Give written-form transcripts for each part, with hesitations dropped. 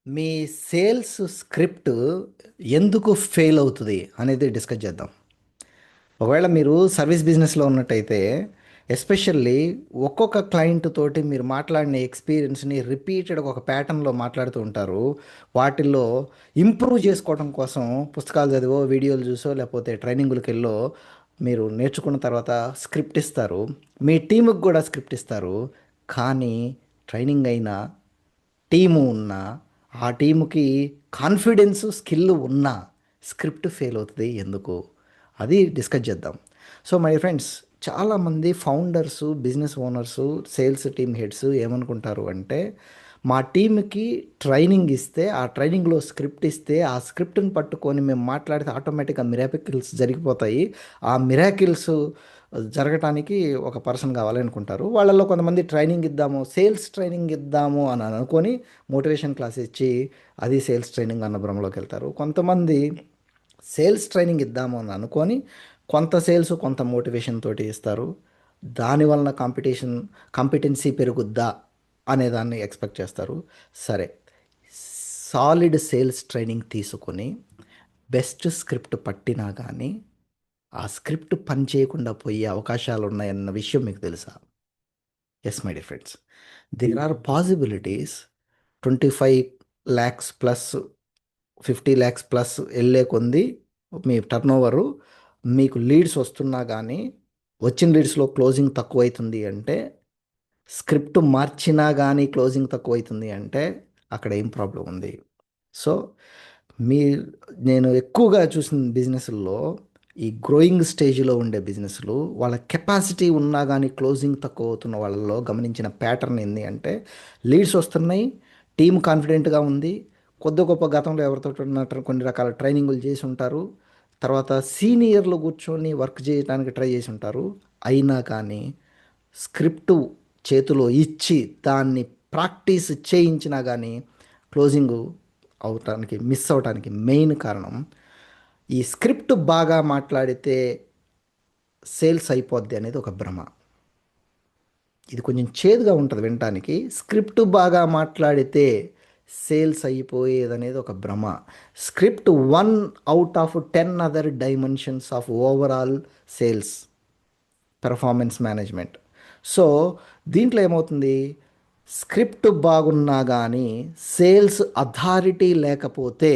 మీ sales script ఎందుకు fail అవుతుంది అనేది డిస్కస్ చేద్దాం. ఒకవేళ మీరు సర్వీస్ బిజినెస్లో ఉన్నట్టయితే ఎస్పెషల్లీ ఒక్కొక్క క్లయింట్ తోటి మీరు మాట్లాడిన ఎక్స్పీరియన్స్ని రిపీటెడ్గా ఒక ప్యాటర్న్లో మాట్లాడుతూ ఉంటారు. వాటిల్లో ఇంప్రూవ్ చేసుకోవడం కోసం పుస్తకాలు చదివో వీడియోలు చూసో లేకపోతే ట్రైనింగులకు వెళ్ళో మీరు నేర్చుకున్న తర్వాత స్క్రిప్ట్ ఇస్తారు. మీ టీముకి కూడా స్క్రిప్ట్ ఇస్తారు. కానీ ట్రైనింగ్ అయినా టీము ఉన్నా, ఆ టీముకి కాన్ఫిడెన్స్, స్కిల్ ఉన్నా స్క్రిప్ట్ ఫెయిల్ అవుతుంది ఎందుకు? అది డిస్కస్ చేద్దాం. సో మై ఫ్రెండ్స్, చాలామంది founders, business owners, sales team heads ఏమనుకుంటారు అంటే, మా టీంకి ట్రైనింగ్ ఇస్తే, ఆ ట్రైనింగ్లో స్క్రిప్ట్ ఇస్తే, ఆ స్క్రిప్ట్ని పట్టుకొని మేము మాట్లాడితే ఆటోమేటిక్గా మిరాకిల్స్ జరిగిపోతాయి. ఆ మిరాకిల్స్ జరగటానికి ఒక పర్సన్ కావాలి అనుకుంటారు. వాళ్ళల్లో కొంతమంది ట్రైనింగ్ ఇద్దాము, సేల్స్ ట్రైనింగ్ ఇద్దాము అని అనుకొని మోటివేషన్ క్లాస్ ఇచ్చి అది సేల్స్ ట్రైనింగ్ అన్న భ్రమలోకి వెళ్తారు. కొంతమంది సేల్స్ ట్రైనింగ్ ఇద్దాము అని అనుకొని కొంత సేల్స్ కొంత మోటివేషన్ తోటి ఇస్తారు. దానివలన కాంపిటెన్సీ పెరుగుద్దా అనేదాన్ని ఎక్స్పెక్ట్ చేస్తారు. సరే, సాలిడ్ సేల్స్ ట్రైనింగ్ తీసుకొని బెస్ట్ స్క్రిప్ట్ పట్టినా కానీ ఆ స్క్రిప్ట్ పని చేయకుండా పోయే అవకాశాలు ఉన్నాయన్న విషయం మీకు తెలుసా? Yes my dear friends, there are possibilities. 25 lakhs plus, 50 lakhs plus వెళ్ళే కొంది మీ టర్న్ ఓవరు, మీకు లీడ్స్ వస్తున్నా కానీ వచ్చిన లీడ్స్లో క్లోజింగ్ తక్కువ అవుతుంది అంటే, స్క్రిప్ట్ మార్చినా కానీ క్లోజింగ్ తక్కువ అవుతుంది అంటే అక్కడ ఏం ప్రాబ్లం ఉంది? సో మీ నేను ఎక్కువగా చూసిన బిజినెస్ల్లో, ఈ గ్రోయింగ్ స్టేజ్లో ఉండే బిజినెస్లు, వాళ్ళ కెపాసిటీ ఉన్నా కానీ క్లోజింగ్ తక్కువ అవుతున్న వాళ్ళలో గమనించిన ప్యాటర్న్ ఏంది అంటే, లీడ్స్ వస్తున్నాయి, టీమ్ కాన్ఫిడెంట్గా ఉంది, కొద్ది గొప్ప గతంలో ఎవరితో ఉన్నట్టు కొన్ని రకాల ట్రైనింగులు చేసి ఉంటారు, తర్వాత సీనియర్లు కూర్చొని వర్క్ చేయడానికి ట్రై చేసి ఉంటారు. అయినా కానీ స్క్రిప్టు చేతిలో ఇచ్చి దాన్ని ప్రాక్టీస్ చేయించినా కానీ క్లోజింగ్ మిస్ అవటానికి మెయిన్ కారణం, ఈ స్క్రిప్ట్ బాగా మాట్లాడితే సేల్స్ అయిపోద్ది అనేది ఒక భ్రమ. ఇది కొంచెం చేదుగా ఉంటుంది వినటానికి. స్క్రిప్ట్ బాగా మాట్లాడితే సేల్స్ అయిపోయేది అనేది ఒక భ్రమ. Script 1 out of 10 other dimensions of overall sales performance management. So దీంట్లో ఏమవుతుంది, స్క్రిప్ట్ బాగున్నా కానీ సేల్స్ అథారిటీ లేకపోతే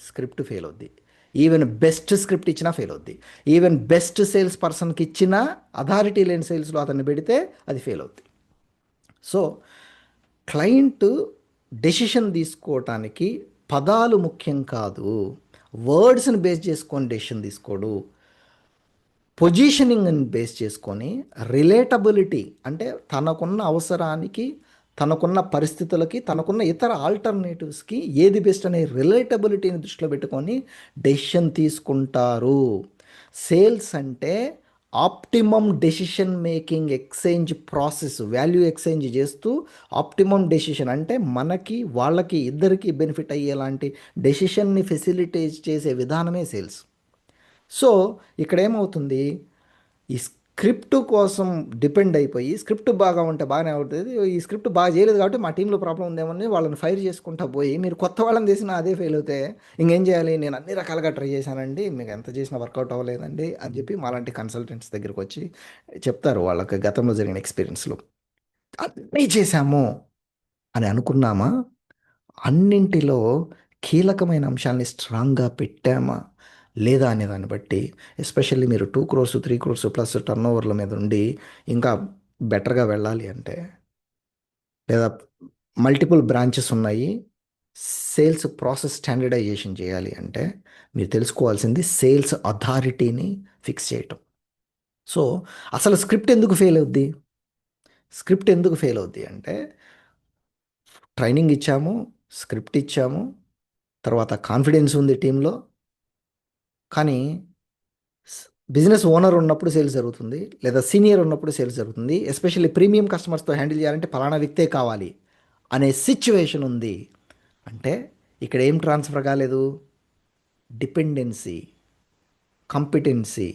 స్క్రిప్ట్ ఫెయిల్ అవుద్ది. ఈవెన్ బెస్ట్ స్క్రిప్ట్ ఇచ్చినా ఫెయిల్ అవుద్ది. ఈవెన్ బెస్ట్ సేల్స్ పర్సన్కి ఇచ్చినా అథారిటీ లేని సేల్స్లో అతన్ని పెడితే అది ఫెయిల్ అవుద్ది. సో క్లయింట్ డెసిషన్ తీసుకోవటానికి పదాలు ముఖ్యం కాదు, వర్డ్స్ని బేస్ చేసుకొని డెసిషన్ తీసుకోడు. పొజిషనింగ్ని బేస్ చేసుకొని రిలేటబిలిటీ, అంటే తనకున్న అవసరానికి, తనకున్న పరిస్థితులకి, తనకున్న ఇతర ఆల్టర్నేటివ్స్కి ఏది బెస్ట్ అనే రిలేటబిలిటీని దృష్టిలో పెట్టుకొని డెసిషన్ తీసుకుంటారు. సేల్స్ అంటే optimum decision making exchange process, value exchange చేస్తూ ఆప్టిమమ్ డెసిషన్ అంటే మనకి వాళ్ళకి ఇద్దరికి బెనిఫిట్ అయ్యేలాంటి డెసిషన్ని ఫెసిలిటేట్ చేసే విధానమే సేల్స్. సో ఇక్కడ ఏమవుతుంది, ఈ స్క్రిప్ట్ కోసం డిపెండ్ అయిపోయి స్క్రిప్ట్ బాగా ఉంటే బాగానే అవుతుంది, ఈ స్క్రిప్ట్ బాగా చేయలేదు కాబట్టి మా టీంలో ప్రాబ్లం ఉందేమని వాళ్ళని ఫైర్ చేసుకుంటా పోయి మీరు కొత్త వాళ్ళని చేసినా అదే ఫెయిల్ అవుతే ఇంకేం చేయాలి? నేను అన్ని రకాలుగా ట్రై చేశానండి, మీకు ఎంత చేసినా వర్కౌట్ అవ్వలేదండి అని చెప్పి మాలాంటి కన్సల్టెంట్స్ దగ్గరికి వచ్చి చెప్తారు వాళ్ళకి గతంలో జరిగిన ఎక్స్పీరియన్స్లో. అన్నీ చేశాము అని అనుకున్నామా? అన్నింటిలో కీలకమైన అంశాల్ని స్ట్రాంగ్గా పెట్టామా లేదా అనే దాన్ని బట్టి, ఎస్పెషల్లీ మీరు 2 crores 3 crores ప్లస్ టర్న్ ఓవర్ల మీద ఉండి ఇంకా బెటర్గా వెళ్ళాలి అంటే, లేదా మల్టిపుల్ బ్రాంచెస్ ఉన్నాయి, సేల్స్ ప్రాసెస్ స్టాండర్డైజేషన్ చేయాలి అంటే మీరు తెలుసుకోవాల్సింది సేల్స్ అథారిటీని ఫిక్స్ చేయటం. సో అసలు స్క్రిప్ట్ ఎందుకు ఫెయిల్ అవుద్ది? స్క్రిప్ట్ ఎందుకు ఫెయిల్ అవుద్ది అంటే, ట్రైనింగ్ ఇచ్చాము, స్క్రిప్ట్ ఇచ్చాము, తర్వాత కాన్ఫిడెన్స్ ఉంది టీంలో, కానీ బిజినెస్ ఓనర్ ఉన్నప్పుడు సేల్స్ జరుగుతుంది, లేదా సీనియర్ ఉన్నప్పుడు సేల్స్ జరుగుతుంది. ఎస్పెషల్లీ ప్రీమియం కస్టమర్స్తో హ్యాండిల్ చేయాలంటే ఫలానా వ్యక్తే కావాలి అనే సిచ్యువేషన్ ఉంది అంటే ఇక్కడ ఏం ట్రాన్స్ఫర్ కాలేదు? Dependency, competency.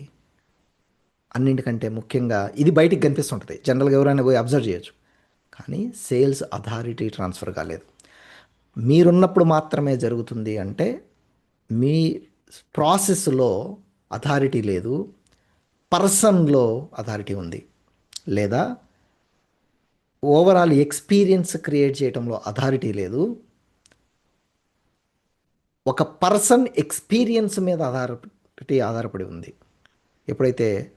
అన్నింటికంటే ముఖ్యంగా ఇది బయటికి కనిపిస్తుంటుంది, జనరల్గా ఎవరైనా పోయి అబ్జర్వ్ చేయొచ్చు, కానీ సేల్స్ అథారిటీ ట్రాన్స్ఫర్ కాలేదు. మీరున్నప్పుడు మాత్రమే జరుగుతుంది అంటే మీ ప్రాసెస్లో అథారిటీ లేదు, పర్సన్లో అథారిటీ ఉంది. లేదా ఓవరాల్ ఎక్స్పీరియన్స్ క్రియేట్ చేయడంలో అథారిటీ లేదు, ఒక పర్సన్ ఎక్స్పీరియన్స్ మీద ఆధారపడి ఉంది. ఎప్పుడైతే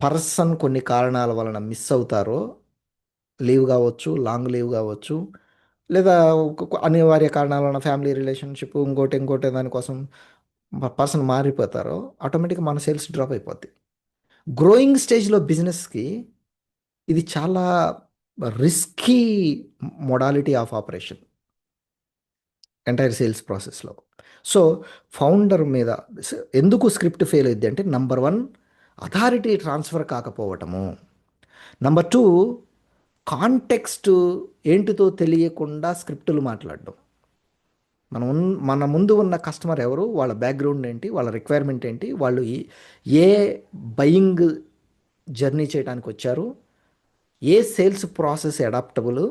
పర్సన్ కొన్ని కారణాల వలన మిస్ అవుతారో, లీవ్ కావచ్చు, లాంగ్ లీవ్ కావచ్చు, లేదా అనివార్య కారణాల వలన ఫ్యామిలీ రిలేషన్షిప్ ఇంకోటి ఇంకోటి దానికోసం పర్సన్ మారిపోతారో ఆటోమేటిక్గా మన సేల్స్ డ్రాప్ అయిపోద్ది. గ్రోయింగ్ స్టేజ్లో బిజినెస్కి ఇది చాలా risky modality of operation entire sales ప్రాసెస్లో. సో ఫౌండర్ మీద ఎందుకు స్క్రిప్ట్ ఫెయిల్ అయింది అంటే, నంబర్ వన్ అథారిటీ ట్రాన్స్ఫర్ కాకపోవటము, నంబర్ టూ కాంటెక్స్ట్ ఏంటితో తెలియకుండా స్క్రిప్టులు మాట్లాడడం. మన ముందు ఉన్న కస్టమర్ ఎవరు, వాళ్ళ బ్యాక్గ్రౌండ్ ఏంటి, వాళ్ళ రిక్వైర్మెంట్ ఏంటి, వాళ్ళు ఏ బయింగ్ జర్నీ చేయడానికి వచ్చారు, ఏ సేల్స్ ప్రాసెస్ అడాప్టబుల్,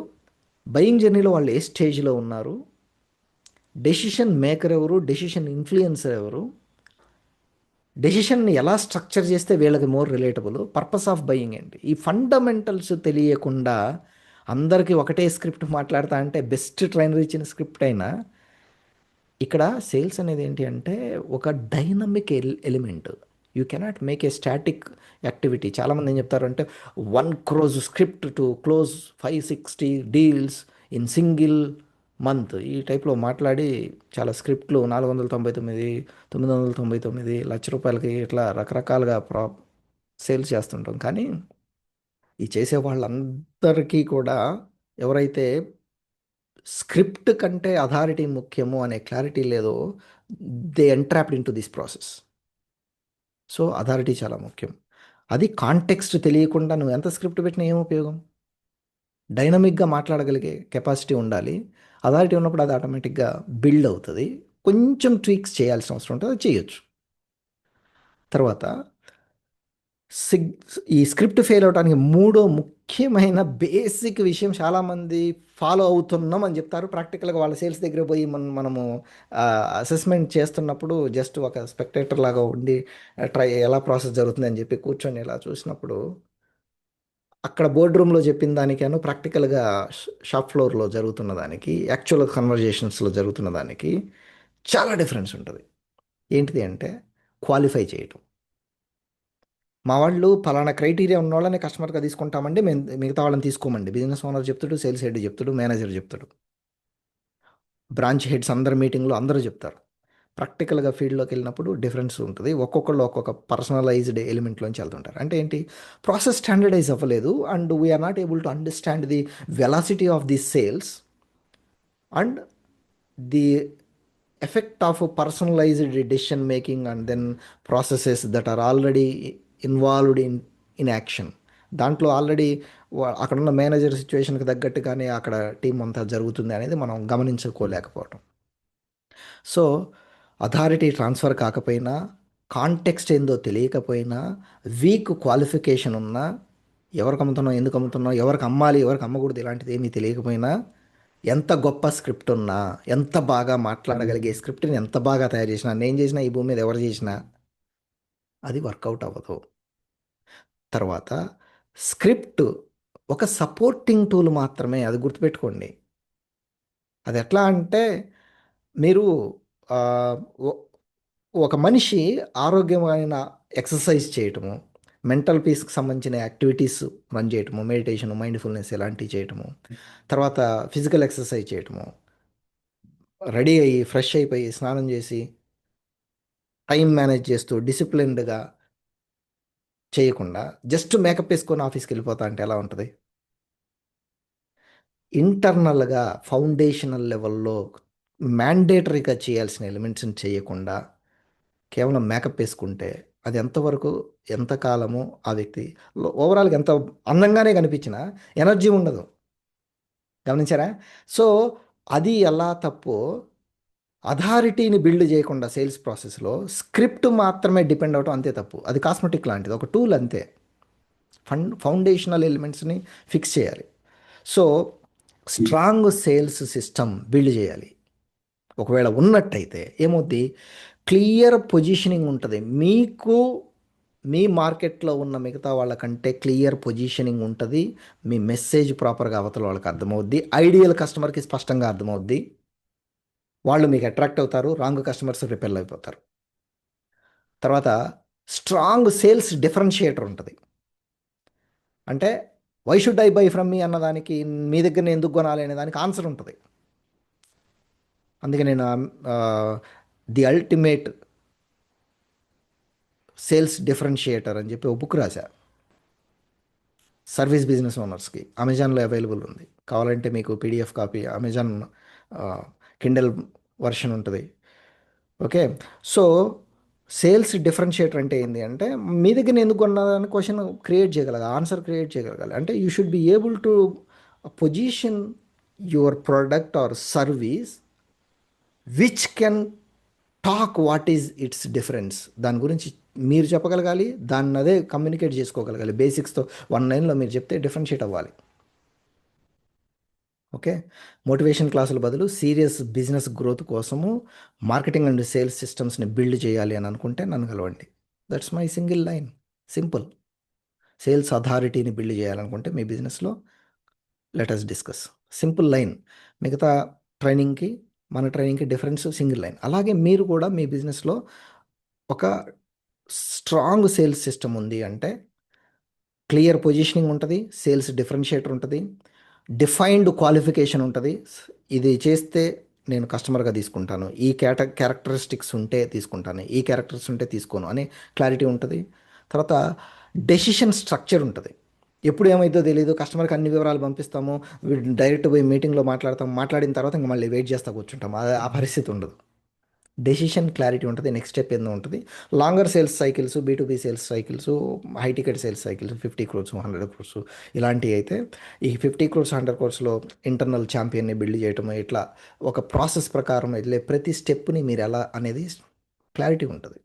బయింగ్ జర్నీలో వాళ్ళు ఏ స్టేజ్లో ఉన్నారు, డెసిషన్ మేకర్ ఎవరు, డెసిషన్ ఇన్ఫ్లుయెన్సర్ ఎవరు, డెసిషన్ని ఎలా స్ట్రక్చర్ చేస్తే వీళ్ళకి more relatable, purpose of buying ఏంటి, ఈ ఫండమెంటల్స్ తెలియకుండా అందరికీ ఒకటే స్క్రిప్ట్ మాట్లాడతా అంటే బెస్ట్ ట్రైనర్ ఇచ్చిన స్క్రిప్ట్ అయినా, ఇక్కడ సేల్స్ అనేది ఏంటి అంటే ఒక dynamic element. You cannot make a static activity. చాలామంది ఏం చెప్తారంటే 1 crore script to close 560 deals in single month, ఈ టైప్లో మాట్లాడి చాలా స్క్రిప్ట్లు 499, 999, ₹1,00,000 ఇట్లా రకరకాలుగా సేల్స్ చేస్తుంటాం. కానీ ఈ చేసే వాళ్ళందరికీ కూడా ఎవరైతే స్క్రిప్ట్ కంటే అథారిటీ ముఖ్యము అనే క్లారిటీ లేదో, they ఎంట్రాప్డ్ in to this process. So authority చాలా ముఖ్యం. అది కాంటెక్స్ట్ తెలియకుండా నువ్వు ఎంత స్క్రిప్ట్ పెట్టినా ఏం ఉపయోగం. డైనమిక్గా మాట్లాడగలిగే కెపాసిటీ ఉండాలి. అథారిటీ ఉన్నప్పుడు అది ఆటోమేటిక్గా బిల్డ్ అవుతుంది. కొంచెం ట్వీక్స్ చేయాల్సిన అవసరం ఉంటుంది, అది చేయొచ్చు. తర్వాత సిగ్ ఈ స్క్రిప్ట్ ఫెయిల్ అవడానికి మూడో ముఖ్యమైన బేసిక్ విషయం చాలామంది ఫాలో అవుతున్నాం అని చెప్తారు. ప్రాక్టికల్గా వాళ్ళ సేల్స్ దగ్గర పోయి మనము అసెస్మెంట్ చేస్తున్నప్పుడు జస్ట్ ఒక స్పెక్టేటర్ లాగా ఉండి ఎలా ప్రాసెస్ జరుగుతుంది అని చెప్పి కూర్చొని ఇలా చూసినప్పుడు, అక్కడ బోర్డ్ రూమ్లో చెప్పిన దానికేను ప్రాక్టికల్గా షాప్ ఫ్లోర్లో జరుగుతున్న దానికి, యాక్చువల్ కన్వర్జేషన్స్లో జరుగుతున్న దానికి చాలా డిఫరెన్స్ ఉంటుంది. ఏంటిది అంటే క్వాలిఫై చేయటం. మా వాళ్ళు పలానా క్రైటీరియా ఉన్న వాళ్ళని కస్టమర్గా తీసుకుంటామండి, మేము మిగతా వాళ్ళని తీసుకోమండి. బిజినెస్ ఓనర్ చెప్తాడు, సేల్స్ హెడ్ చెప్తాడు, మేనేజర్ చెప్తాడు, బ్రాంచ్ హెడ్స్ అందరు మీటింగ్లో అందరూ చెప్తారు. ప్రాక్టికల్గా ఫీల్డ్లోకి వెళ్ళినప్పుడు డిఫరెన్స్ ఉంటుంది. ఒక్కొక్కళ్ళు ఒక్కొక్క పర్సనలైజ్డ్ ఎలిమెంట్లోంచి వెళ్తుంటారు. అంటే ఏంటి, ప్రాసెస్ స్టాండర్డైజ్ అవ్వలేదు and we are not able to understand the velocity of the sales and the effect of personalized decision making and then processes that are already involved in action. దాంట్లో already అక్కడున్న manager సిచ్యువేషన్కి తగ్గట్టుగానే అక్కడ team అంతా జరుగుతుంది అనేది మనం గమనించుకోలేకపోవటం. సో అథారిటీ ట్రాన్స్ఫర్ కాకపోయినా, కాంటెక్స్ట్ ఏందో తెలియకపోయినా, వీక్ క్వాలిఫికేషన్ ఉన్నా, ఎవరికి అమ్ముతున్నాం, ఎందుకు అమ్ముతున్నాం, ఎవరికి అమ్మాలి, ఎవరికి అమ్మకూడదు, ఇలాంటిది ఏమీ తెలియకపోయినా, ఎంత గొప్ప స్క్రిప్ట్ ఉన్నా, ఎంత బాగా మాట్లాడగలిగే స్క్రిప్ట్ని ఎంత బాగా తయారు చేసినా, నేను చేసినా ఈ భూమి మీద ఎవరు చేసినా అది వర్కౌట్ అవ్వదు. తర్వాత స్క్రిప్ట్ ఒక సపోర్టింగ్ టూల్ మాత్రమే, అది గుర్తుపెట్టుకోండి. అది ఎట్లా అంటే, మీరు ఆ, ఒ- ఒక మనిషి ఆరోగ్యమైన ఎక్సర్సైజ్ చేయటము, మెంటల్ పీస్కి సంబంధించిన యాక్టివిటీస్ రన్ చేయటము, మెడిటేషన్, మైండ్ఫుల్నెస్ ఇలాంటివి చేయటము, తర్వాత ఫిజికల్ ఎక్సర్సైజ్ చేయటము, రెడీ అయ్యి ఫ్రెష్ అయిపోయి స్నానం చేసి టైం మేనేజ్ చేస్తూ డిసిప్లిన్డ్గా చేయకుండా జస్ట్ మేకప్ వేసుకొని ఆఫీస్కి వెళ్ళిపోతా అంటే ఎలా ఉంటుంది. ఇంటర్నల్గా ఫౌండేషనల్ లెవెల్లో మ్యాండేటరీగా చేయాల్సిన ఎలిమెంట్స్ని చేయకుండా కేవలం మేకప్ వేసుకుంటే అది ఎంతవరకు, ఎంతకాలము ఆ వ్యక్తి ఓవరాల్గా ఎంత అందంగానే కనిపించినా ఎనర్జీ ఉండదు. గమనించారా? సో అది ఎలా తప్పు, అథారిటీని బిల్డ్ చేయకుండా సేల్స్ ప్రాసెస్లో స్క్రిప్ట్ మాత్రమే డిపెండ్ అవటం అంతే తప్పు. అది కాస్మెటిక్ లాంటిది, ఒక టూల్ అంతే. ఫౌండేషనల్ ఎలిమెంట్స్ని ఫిక్స్ చేయాలి. So strong sales system build చేయాలి. ఒకవేళ ఉన్నట్టయితే ఏమవుద్ది, క్లియర్ పొజిషనింగ్ ఉంటుంది మీకు. మీ మార్కెట్లో ఉన్న మిగతా వాళ్ళకంటే క్లియర్ పొజిషనింగ్ ఉంటుంది. మీ మెసేజ్ ప్రాపర్గా అవతల వాళ్ళకి అర్థమవుద్ది. ఐడియల్ కస్టమర్కి స్పష్టంగా అర్థమవుద్ది. వాళ్ళు మీకు అట్రాక్ట్ అవుతారు. రాంగ్ కస్టమర్స్ రిపెల్ అయిపోతారు. తర్వాత స్ట్రాంగ్ సేల్స్ డిఫరెన్షియేటర్ ఉంటుంది. అంటే why should I buy from me అన్నదానికి, మీ దగ్గర నేను ఎందుకు కొనాలి అనే దానికి ఆన్సర్ ఉంటుంది. అందుకే నేను ది అల్టిమేట్ సేల్స్ డిఫరెన్షియేటర్ అని చెప్పి ఒక బుక్ రాశా సర్వీస్ బిజినెస్ ఓనర్స్కి. అమెజాన్లో అవైలబుల్ ఉంది. కావాలంటే మీకు PDF copy, Amazon kindle version ఉంటుంది. ఓకే. సో సేల్స్ డిఫరెన్షియేటర్ అంటే ఏంటి అంటే, మీ దగ్గర నేను ఎందుకు కొన్నాదని క్వశ్చన్ క్రియేట్ చేయగలగాలి, ఆన్సర్ క్రియేట్ చేయగలగాలి. అంటే you should be able to position your product or service which can talk what is it's difference. దాని గురించి మీరు చెప్పగలగాలి, దాన్ని అదే కమ్యూనికేట్ చేసుకోగలగాలి. బేసిక్స్తో 1 లైన్లో మీరు చెప్తే డిఫరెన్షియేట్ అవ్వాలి. ఓకే. మోటివేషన్ క్లాసుల బదులు సీరియస్ బిజినెస్ గ్రోత్ కోసము మార్కెటింగ్ అండ్ సేల్స్ సిస్టమ్స్ని బిల్డ్ చేయాలి అని అనుకుంటే నన్ను కలవండి. That's my single line. Simple. Sales అథారిటీని బిల్డ్ చేయాలనుకుంటే మీ బిజినెస్లో let us discuss. Simple line. మిగతా ట్రైనింగ్కి మన ట్రైనింగ్కి డిఫరెన్స్ సింగిల్ లైన్. అలాగే మీరు కూడా మీ బిజినెస్లో ఒక స్ట్రాంగ్ సేల్స్ సిస్టమ్ ఉంది అంటే క్లియర్ పొజిషనింగ్ ఉంటుంది, సేల్స్ డిఫరెన్షియేటర్ ఉంటుంది, డిఫైన్డ్ క్వాలిఫికేషన్ ఉంటుంది. ఇది చేస్తే నేను కస్టమర్గా తీసుకుంటాను, ఈ క్యారెక్టరిస్టిక్స్ ఉంటే తీసుకుంటాను, ఈ క్యారెక్టర్స్ ఉంటే తీసుకోను అనే క్లారిటీ ఉంటుంది. తర్వాత డెసిషన్ స్ట్రక్చర్ ఉంటుంది. ఎప్పుడు ఏమైందో తెలియదు, కస్టమర్కి అన్ని వివరాలు పంపిస్తాము, డైరెక్ట్ పోయి మీటింగ్లో మాట్లాడతాము, మాట్లాడిన తర్వాత ఇంకా మళ్ళీ వెయిట్ చేస్తూ కూర్చుంటాము. ఆ పరిస్థితి ఉండదు. డెసిషన్ క్లారిటీ ఉంటుంది, నెక్స్ట్ స్టెప్ ఏందో ఉంటుంది. లాంగర్ సేల్స్ సైకిల్స్, బీ2బీ sales cycles, high ticket sales cycles, 50 crores 100 crores ఇలాంటివి అయితే, ఈ 50 crores 100 crores ఇంటర్నల్ ఛాంపియన్ని బిల్డ్ చేయటం, ఇట్లా ఒక ప్రాసెస్ ప్రకారం వెళ్ళే ప్రతి స్టెప్ని మీరు ఎలా అనేది క్లారిటీ ఉంటుంది.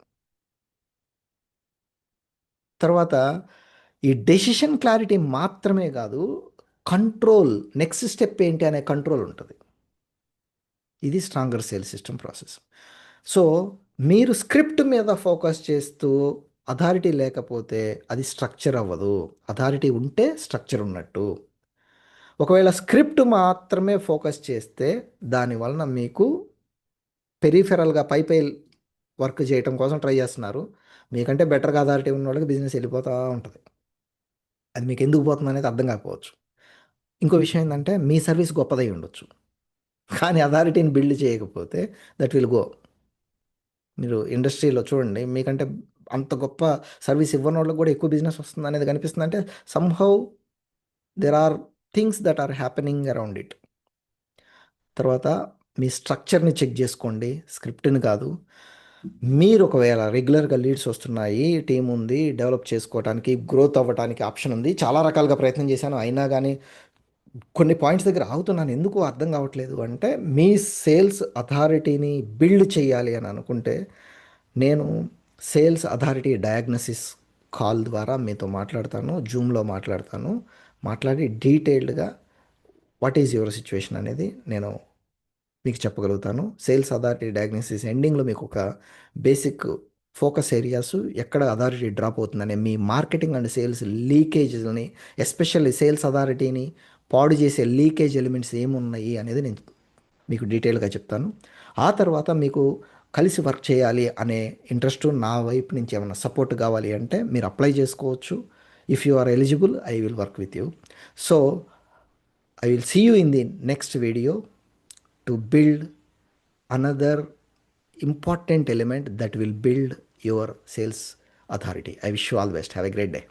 తర్వాత ఈ డెసిషన్ క్లారిటీ మాత్రమే కాదు, కంట్రోల్, నెక్స్ట్ స్టెప్ ఏంటి అనే కంట్రోల్ ఉంటుంది. ఇది stronger sale system process. So మీరు స్క్రిప్ట్ మీద ఫోకస్ చేస్తూ అథారిటీ లేకపోతే అది స్ట్రక్చర్ అవ్వదు. అథారిటీ ఉంటే స్ట్రక్చర్ ఉన్నట్టు. ఒకవేళ స్క్రిప్ట్ మాత్రమే ఫోకస్ చేస్తే దాని వలన మీకు పెరిఫెరల్గా పై వర్క్ చేయటం కోసం ట్రై చేస్తున్నారు. మీకంటే బెటర్గా అథారిటీ ఉన్న వాళ్ళకి బిజినెస్ వెళ్ళిపోతూ ఉంటుంది. అది మీకు ఎందుకు పోతుంది అనేది అర్థం కాకపోవచ్చు. ఇంకో విషయం ఏంటంటే, మీ సర్వీస్ గొప్పదై ఉండొచ్చు, కానీ అథారిటీని బిల్డ్ చేయకపోతే దట్ విల్ గో. మీరు ఇండస్ట్రీలో చూడండి, మీకంటే అంత గొప్ప సర్వీస్ ఇవ్వని వాళ్ళకి కూడా ఎక్కువ బిజినెస్ వస్తుంది అనేది కనిపిస్తుంది. అంటే somehow there are things that are happening around it. తర్వాత మీ స్ట్రక్చర్ని చెక్ చేసుకోండి, స్క్రిప్ట్ని కాదు. మీరు ఒకవేళ రెగ్యులర్గా లీడ్స్ వస్తున్నాయి, టీం ఉంది, డెవలప్ చేసుకోవడానికి, గ్రోత్ అవ్వడానికి ఆప్షన్ ఉంది, చాలా రకాలుగా ప్రయత్నం చేశాను, అయినా కానీ కొన్ని పాయింట్స్ దగ్గర ఆగుతున్నాను, ఎందుకు అర్థం కావట్లేదు అంటే, మీ సేల్స్ అథారిటీని బిల్డ్ చేయాలి అని అనుకుంటే నేను సేల్స్ అథారిటీ డయాగ్నసిస్ కాల్ ద్వారా మీతో మాట్లాడతాను, జూమ్లో మాట్లాడతాను. మాట్లాడి డీటెయిల్డ్గా వాట్ ఈజ్ యువర్ సిచ్యువేషన్ అనేది నేను మీకు చెప్పగలుగుతాను. సేల్స్ అథారిటీ డయాగ్నోసిస్ ఎండింగ్లో మీకు ఒక బేసిక్ ఫోకస్ ఏరియాస్, ఎక్కడ అథారిటీ డ్రాప్ అవుతుందనే మీ మార్కెటింగ్ అండ్ సేల్స్ లీకేజ్ని, ఎస్పెషల్లీ సేల్స్ అథారిటీని పాడు చేసే లీకేజ్ ఎలిమెంట్స్ ఏమున్నాయి అనేది నేను మీకు డీటెయిల్గా చెప్తాను. ఆ తర్వాత మీకు కలిసి వర్క్ చేయాలి అనే ఇంట్రెస్ట్, నా వైపు నుంచి ఏమైనా సపోర్ట్ కావాలి అంటే మీరు అప్లై చేసుకోవచ్చు. If you are eligible, I will work with you. So I will see you in the next video to build another important element that will build your sales authority. I wish you all the best. Have a great day.